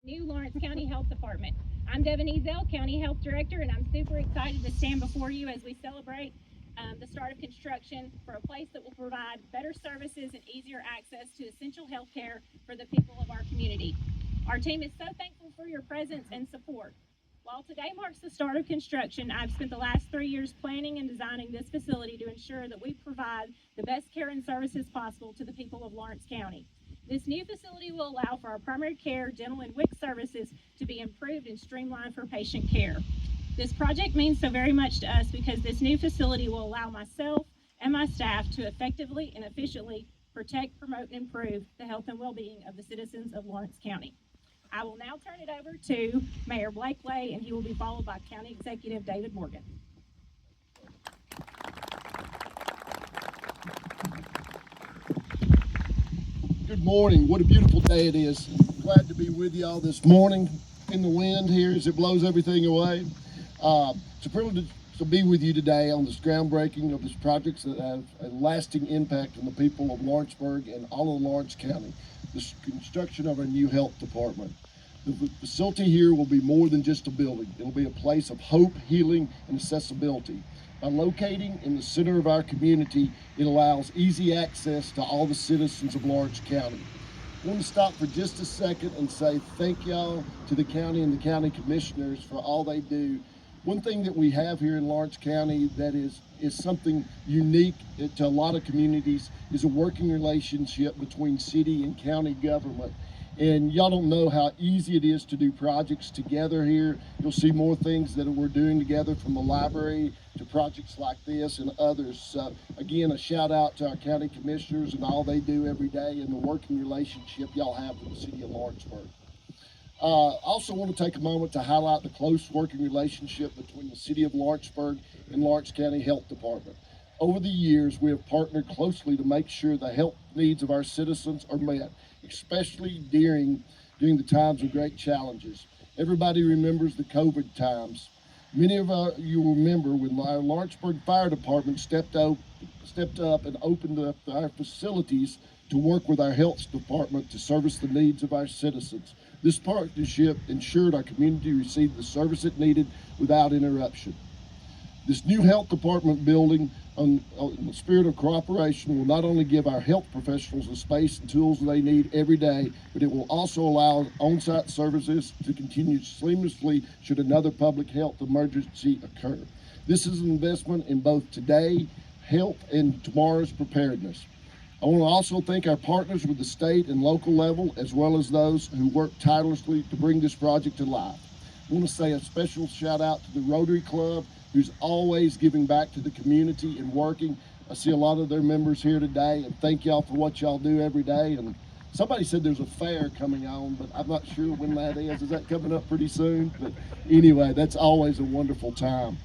New Lawrence County Health Department. I'm Devin Ezell, County Health Director, and I'm super excited to stand before you as we celebrate the start of construction for a place that will provide better services and easier access to essential health care for the people of our community. Our team is so thankful for your presence and support. While today marks the start of construction, I've spent the last 3 years planning and designing this facility to ensure that we provide the best care and services possible to the people of Lawrence County. This new facility will allow for our primary care, dental, and WIC services to be improved and streamlined for patient care. This project means so very much to us because this new facility will allow myself and my staff to effectively and efficiently protect, promote, and improve the health and well-being of the citizens of Lawrence County. I will now turn it over to Mayor Blake Lay, and he will be followed by County Executive David Morgan. Good morning. What a beautiful day it is. Glad to be with y'all this morning in the wind here as it blows everything away. It's a privilege to be with you today on this groundbreaking of this project that have a lasting impact on the people of Lawrenceburg and all of Lawrence County. This construction of our new health department. The facility here will be more than just a building. It'll be a place of hope, healing, and accessibility. By locating in the center of our community, it allows easy access to all the citizens of Lawrence County. I want to stop for just a second and say thank y'all to the county and the county commissioners for all they do. One thing that we have here in Lawrence County that is something unique to a lot of communities is a working relationship between city and county government. And y'all don't know how easy it is to do projects together here. You'll see more things that we're doing together, from the library to projects like this and others. So again, a shout out to our county commissioners and all they do every day and the working relationship y'all have with the city of Lawrenceburg. Also want to take a moment to highlight the close working relationship between the city of Lawrenceburg and Lawrence County Health Department. Over the years, we have partnered closely to make sure the health needs of our citizens are met, especially during the times of great challenges. Everybody remembers the COVID times. Many of you remember when our Lawrenceburg Fire Department stepped up and opened up our facilities to work with our health department to service the needs of our citizens. This partnership ensured our community received the service it needed without interruption. This new health department building, in the spirit of cooperation, will not only give our health professionals the space and tools they need every day, but it will also allow on-site services to continue seamlessly should another public health emergency occur. This is an investment in both today, health, and tomorrow's preparedness. I want to also thank our partners with the state and local level, as well as those who work tirelessly to bring this project to life. I want to say a special shout out to the Rotary Club, who's always giving back to the community and working. I see a lot of their members here today, and thank y'all for what y'all do every day. And somebody said there's a fair coming on, but I'm not sure when that is. Is that coming up pretty soon? But anyway, that's always a wonderful time.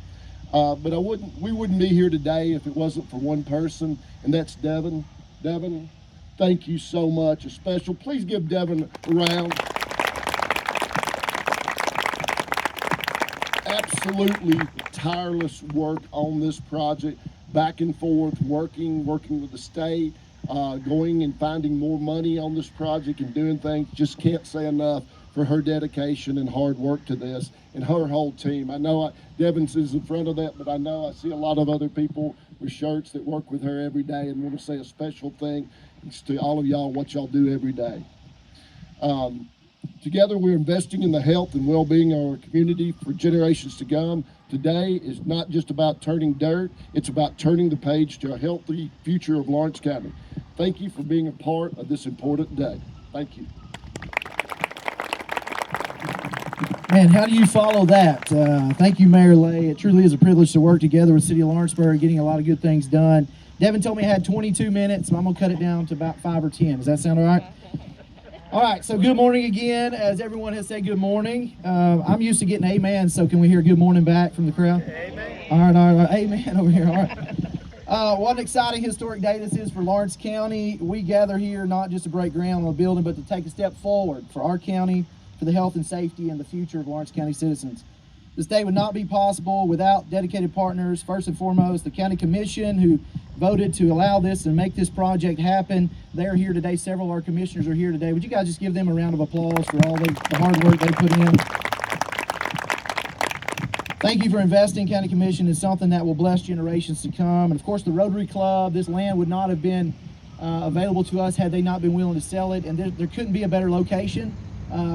But we wouldn't be here today if it wasn't for one person, and that's Devin. Devin, thank you so much. A special, please give Devin a round. Absolutely tireless work on this project, back and forth, working with the state, going and finding more money on this project and doing things. Just can't say enough for her dedication and hard work to this and her whole team. I know Devin's is in front of that, but I see a lot of other people with shirts that work with her every day, and want to say a special thanks to all of y'all, what y'all do every day. Together, we're investing in the health and well-being of our community for generations to come. Today is not just about turning dirt, it's about turning the page to a healthy future of Lawrence County. Thank you for being a part of this important day. Thank you. Man, how do you follow that? Thank you, Mayor Lay. It truly is a privilege to work together with City of Lawrenceburg, getting a lot of good things done. Devin told me I had 22 minutes, so I'm going to cut it down to about 5 or 10. Does that sound all right? All right, so good morning again. As everyone has said, good morning. I'm used to getting amen, so can we hear good morning back from the crowd? Amen. All right. Amen over here. All right. What an exciting historic day this is for Lawrence County. We gather here not just to break ground on a building, but to take a step forward for our county, for the health and safety and the future of Lawrence County citizens. This day would not be possible without dedicated partners. First and foremost, the County Commission, who voted to allow this and make this project happen. They're here today. Several of our commissioners are here today. Would you guys just give them a round of applause for all the hard work they put in? Thank you for investing, County Commission, in something that will bless generations to come. And of course, the Rotary Club, this land would not have been available to us had they not been willing to sell it. And there couldn't be a better location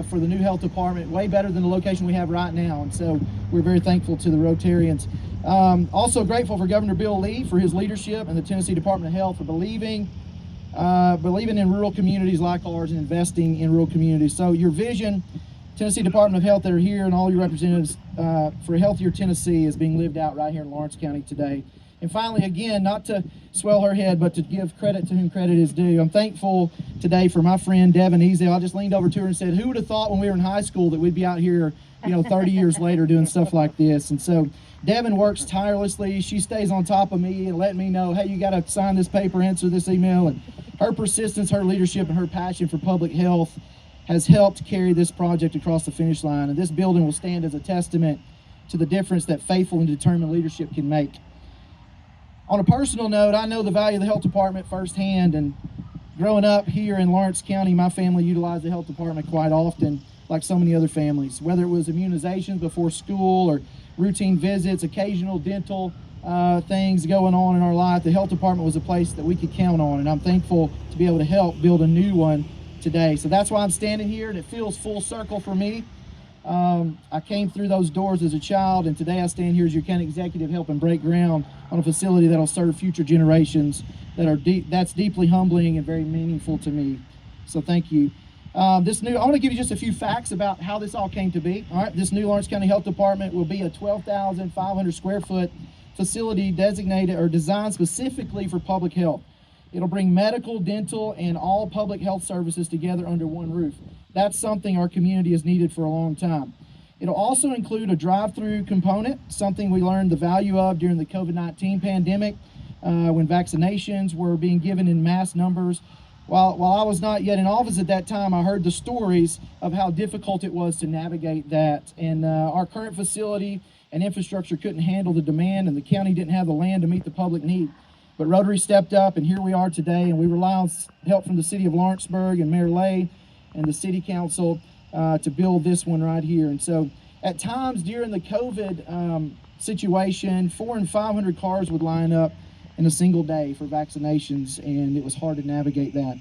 for the new health department, way better than the location we have right now. And so we're very thankful to the Rotarians. Also grateful for Governor Bill Lee for his leadership and the Tennessee Department of Health for believing in rural communities like ours and investing in rural communities. So your vision, Tennessee Department of Health that are here, and all your representatives for a healthier Tennessee is being lived out right here in Lawrence County today. And finally, again, not to swell her head, but to give credit to whom credit is due. I'm thankful today for my friend Devin Ezell. I just leaned over to her and said, who would have thought when we were in high school that we'd be out here, 30 years later doing stuff like this? And so Devin works tirelessly. She stays on top of me and letting me know, hey, you got to sign this paper, answer this email. And her persistence, her leadership, and her passion for public health has helped carry this project across the finish line. And this building will stand as a testament to the difference that faithful and determined leadership can make. On a personal note, I know the value of the health department firsthand, and growing up here in Lawrence County, my family utilized the health department quite often, like so many other families, whether it was immunizations before school or routine visits, occasional dental things going on in our life. The health department was a place that we could count on, and I'm thankful to be able to help build a new one today. So that's why I'm standing here, and it feels full circle for me. I came through those doors as a child, and today I stand here as your county executive helping break ground on a facility that'll serve future generations that's deeply humbling and very meaningful to me. So thank you. I want to give you just a few facts about how this all came to be. All right, this new Lawrence County Health Department will be a 12,500 square foot facility designated or designed specifically for public health. It'll bring medical, dental, and all public health services together under one roof. That's something our community has needed for a long time. It'll also include a drive-through component, something we learned the value of during the COVID-19 pandemic when vaccinations were being given in mass numbers. While I was not yet in office at that time, I heard the stories of how difficult it was to navigate that. And our current facility and infrastructure couldn't handle the demand, and the county didn't have the land to meet the public need. But Rotary stepped up, and here we are today, and we rely on help from the city of Lawrenceburg and Mayor Lay and the city council to build this one right here. And so at times during the COVID situation, 400 and 500 cars would line up in a single day for vaccinations, and it was hard to navigate that.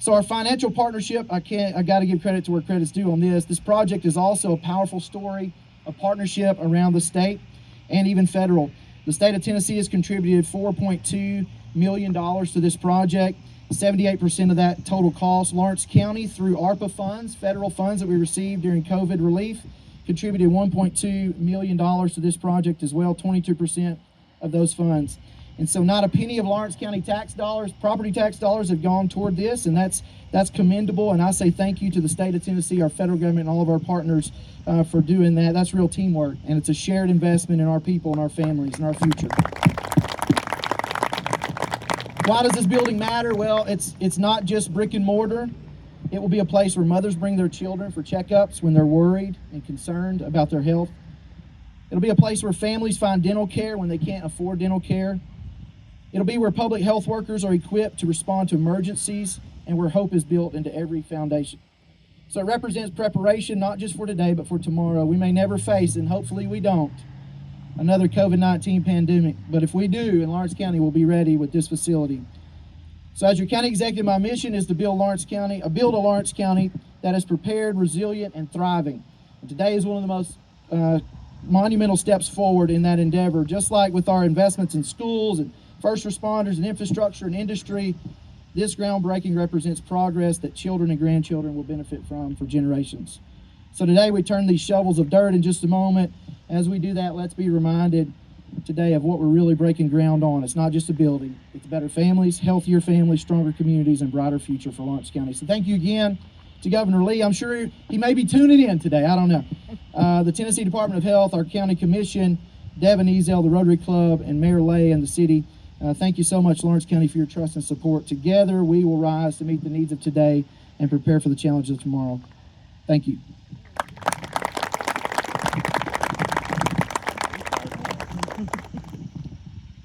So our financial partnership, I got to give credit to where credit's due on this. This project is also a powerful story of partnership around the state and even federal. The state of Tennessee has contributed $4.2 million to this project, 78% of that total cost. Lawrence County, through ARPA funds, federal funds that we received during COVID relief, contributed $1.2 million to this project as well, 22% of those funds. And so not a penny of Lawrence County tax dollars, property tax dollars have gone toward this, and that's commendable. And I say thank you to the state of Tennessee, our federal government, and all of our partners for doing that. That's real teamwork, and it's a shared investment in our people and our families and our future. Why does this building matter? Well, it's not just brick and mortar. It will be a place where mothers bring their children for checkups when they're worried and concerned about their health. It'll be a place where families find dental care when they can't afford dental care. It'll be where public health workers are equipped to respond to emergencies and where hope is built into every foundation. So it represents preparation not just for today, but for tomorrow. We may never face, and hopefully we don't, another COVID-19 pandemic. But if we do, in Lawrence County, we'll be ready with this facility. So as your county executive, my mission is to build a Lawrence County that is prepared, resilient, and thriving. And today is one of the most monumental steps forward in that endeavor. Just like with our investments in schools and first responders and infrastructure and industry, this groundbreaking represents progress that children and grandchildren will benefit from for generations. So today we turn these shovels of dirt in just a moment. As we do that, let's be reminded today of what we're really breaking ground on. It's not just a building. It's better families, healthier families, stronger communities, and brighter future for Lawrence County. So thank you again to Governor Lee. I'm sure he may be tuning in today. I don't know. The Tennessee Department of Health, our county commission, Devin Ezell, the Rotary Club, and Mayor Lay and the city. Thank you so much, Lawrence County, for your trust and support. Together, we will rise to meet the needs of today and prepare for the challenges of tomorrow. Thank you.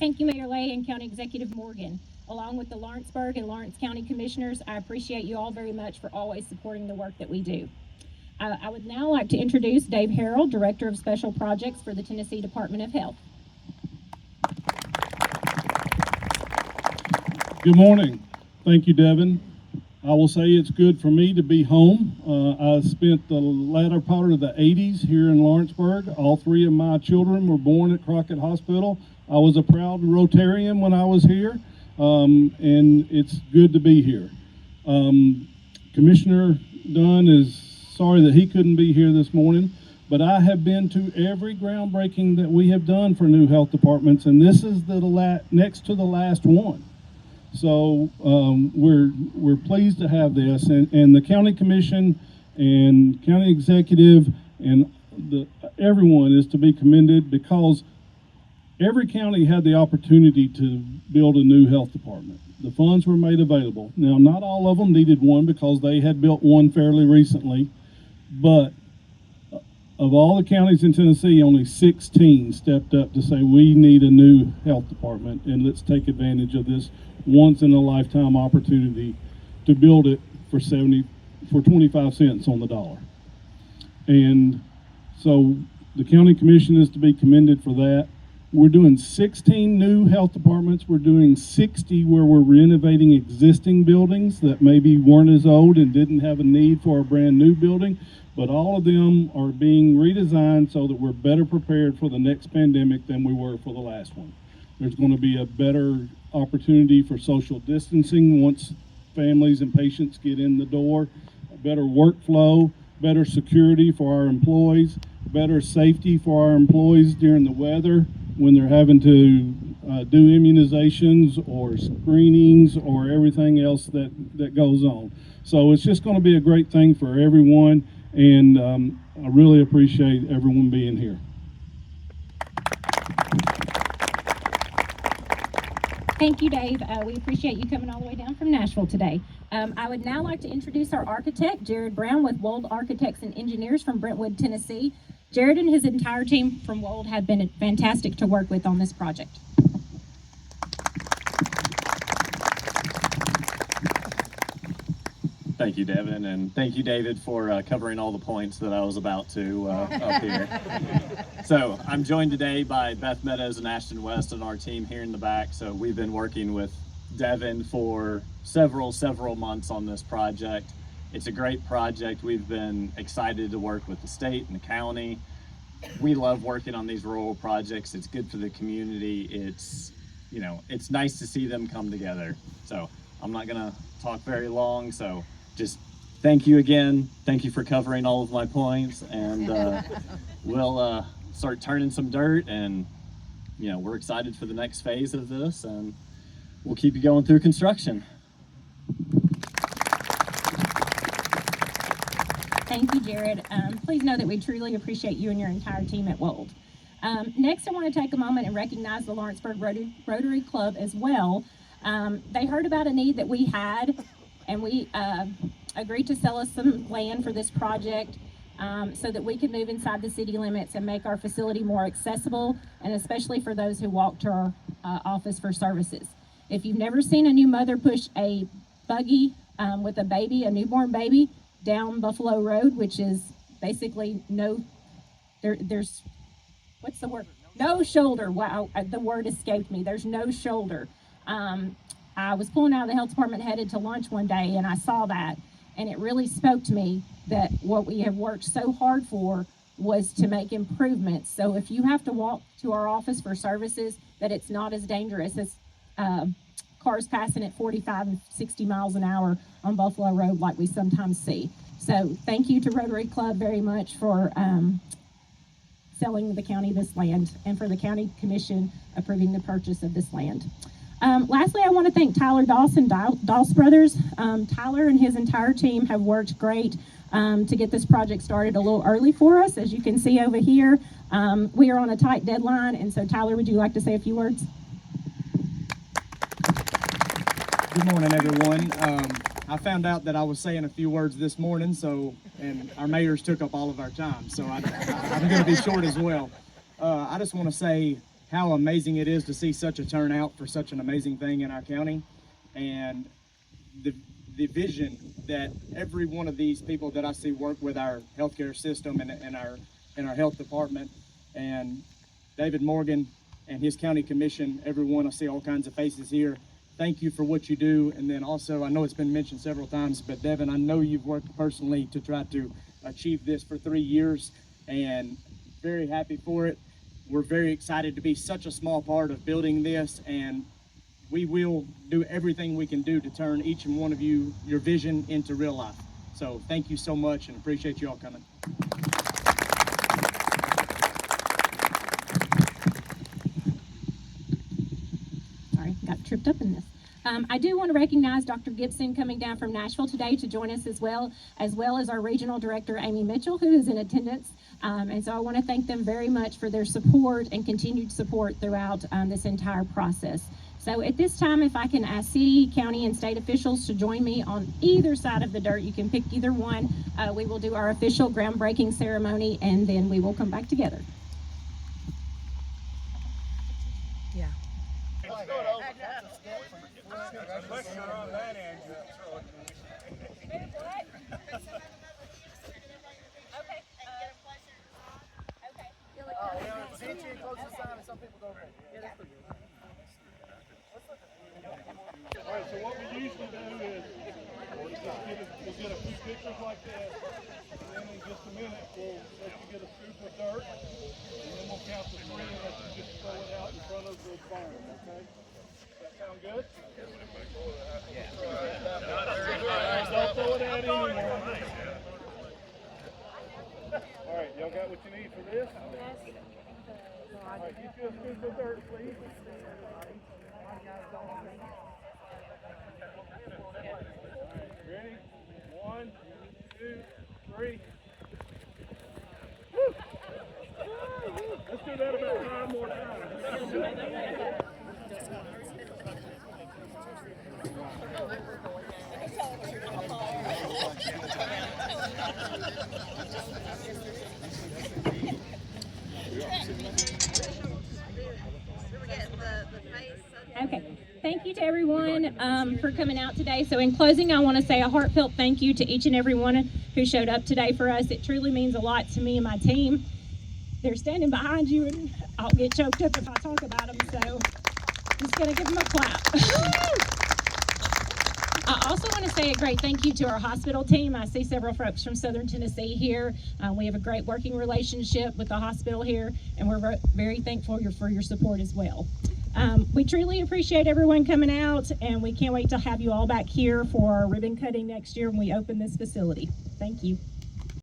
Thank you, Mayor Lay and County Executive Morgan. Along with the Lawrenceburg and Lawrence County Commissioners, I appreciate you all very much for always supporting the work that we do. I would now like to introduce Dave Harrell, Director of Special Projects for the Tennessee Department of Health. Good morning. Thank you, Devin. I will say it's good for me to be home. I spent the latter part of the 80s here in Lawrenceburg. All three of my children were born at Crockett Hospital. I was a proud Rotarian when I was here, and it's good to be here. Commissioner Dunn is sorry that he couldn't be here this morning, but I have been to every groundbreaking that we have done for new health departments, and this is the next to the last one. So we're pleased to have this, and the county commission and county executive and everyone is to be commended, because every county had the opportunity to build a new health department. The funds were made available. Now, not all of them needed one because they had built one fairly recently, but of all the counties in Tennessee, only 16 stepped up to say we need a new health department, and let's take advantage of this once-in-a-lifetime opportunity to build it for 25 cents on the dollar. And so the county commission is to be commended for that. We're doing 16 new health departments. We're doing 60 where we're renovating existing buildings that maybe weren't as old and didn't have a need for a brand new building, but all of them are being redesigned so that we're better prepared for the next pandemic than we were for the last one. There's going to be a better opportunity for social distancing once families and patients get in the door, a better workflow, better security for our employees, better safety for our employees during the weather when they're having to do immunizations or screenings or everything else that goes on. So it's just going to be a great thing for everyone, and I really appreciate everyone being here. Thank you, Dave. We appreciate you coming all the way down from Nashville today. I would now like to introduce our architect, Jared Brown with Wold Architects and Engineers from Brentwood, Tennessee. Jared and his entire team from Wold have been fantastic to work with on this project. Thank you, Devin, and thank you, David, for covering all the points that I was about to up here. So I'm joined today by Beth Meadows and Ashton West on our team here in the back. So we've been working with Devin for several months on this project. It's a great project. We've been excited to work with the state and the county. We love working on these rural projects. It's good for the community. It's nice to see them come together. So I'm not gonna talk very long. So just thank you again. Thank you for covering all of my points, and we'll start turning some dirt, and we're excited for the next phase of this, and we'll keep you going through construction. Thank you, Jared. Please know that we truly appreciate you and your entire team at Wold. Next, I want to take a moment and recognize the Lawrenceburg Rotary Club as well. They heard about a need that we had, and we agreed to sell us some land for this project so that we could move inside the city limits and make our facility more accessible, and especially for those who walk to our office for services. If you've never seen a new mother push a buggy with a baby, a newborn baby, down Buffalo Road, which is basically there's what's the word? No shoulder. Wow, the word escaped me. There's no shoulder. I was pulling out of the health department headed to lunch one day, and I saw that, and it really spoke to me that what we have worked so hard for was to make improvements. So if you have to walk to our office for services, that it's not as dangerous as cars passing at 45 and 60 miles an hour on Buffalo Road like we sometimes see. So thank you to Rotary Club very much for selling the county this land, and for the county commission approving the purchase of this land. Lastly, I want to thank Tyler Dawson, Doss Brothers. Tyler and his entire team have worked great to get this project started a little early for us. As you can see over here, we are on a tight deadline, and so Tyler, would you like to say a few words? Good morning, everyone. I found out that I was saying a few words this morning, and our mayors took up all of our time, so I'm going to be short as well. I just want to say how amazing it is to see such a turnout for such an amazing thing in our county, and the vision that every one of these people that I see work with our healthcare system and our health department, and David Morgan and his county commission, everyone, I see all kinds of faces here. Thank you for what you do. And then also, I know it's been mentioned several times, but Devin, I know you've worked personally to try to achieve this for 3 years, and very happy for it. We're very excited to be such a small part of building this, and we will do everything we can do to turn each and one of you, your vision, into real life. So thank you so much, and appreciate you all coming. Sorry, got tripped up in this. I do want to recognize Dr. Gibson coming down from Nashville today to join us as well as our regional director, Amy Mitchell, who is in attendance. And so I want to thank them very much for their support and continued support throughout this entire process. So at this time, if I can ask city, county, and state officials to join me on either side of the dirt, you can pick either one. We will do our official groundbreaking ceremony, and then we will come back together. Yeah. All right, so what we usually do is we'll get a few pictures like that, and then in just a minute we'll let you get a scoop of dirt, and then we'll count to 3 and let you just throw it out in front of the barn, okay? Does that sound good? Yeah. Don't throw it out anymore. All right, y'all got what you need for this? All right, get you a scoop of dirt, please. Ready? 1, 2, 3. Woo! Let's do that about 5 more times. Okay, thank you to everyone for coming out today. So in closing, I want to say a heartfelt thank you to each and every one who showed up today for us. It truly means a lot to me and my team. They're standing behind you, and I'll get choked up if I talk about them, so just gonna give them a clap. I also want to say a great thank you to our hospital team. I see several folks from Southern Tennessee here. We have a great working relationship with the hospital here, and we're very thankful for your support as well. We truly appreciate everyone coming out, and we can't wait to have you all back here for our ribbon cutting next year when we open this facility. Thank you.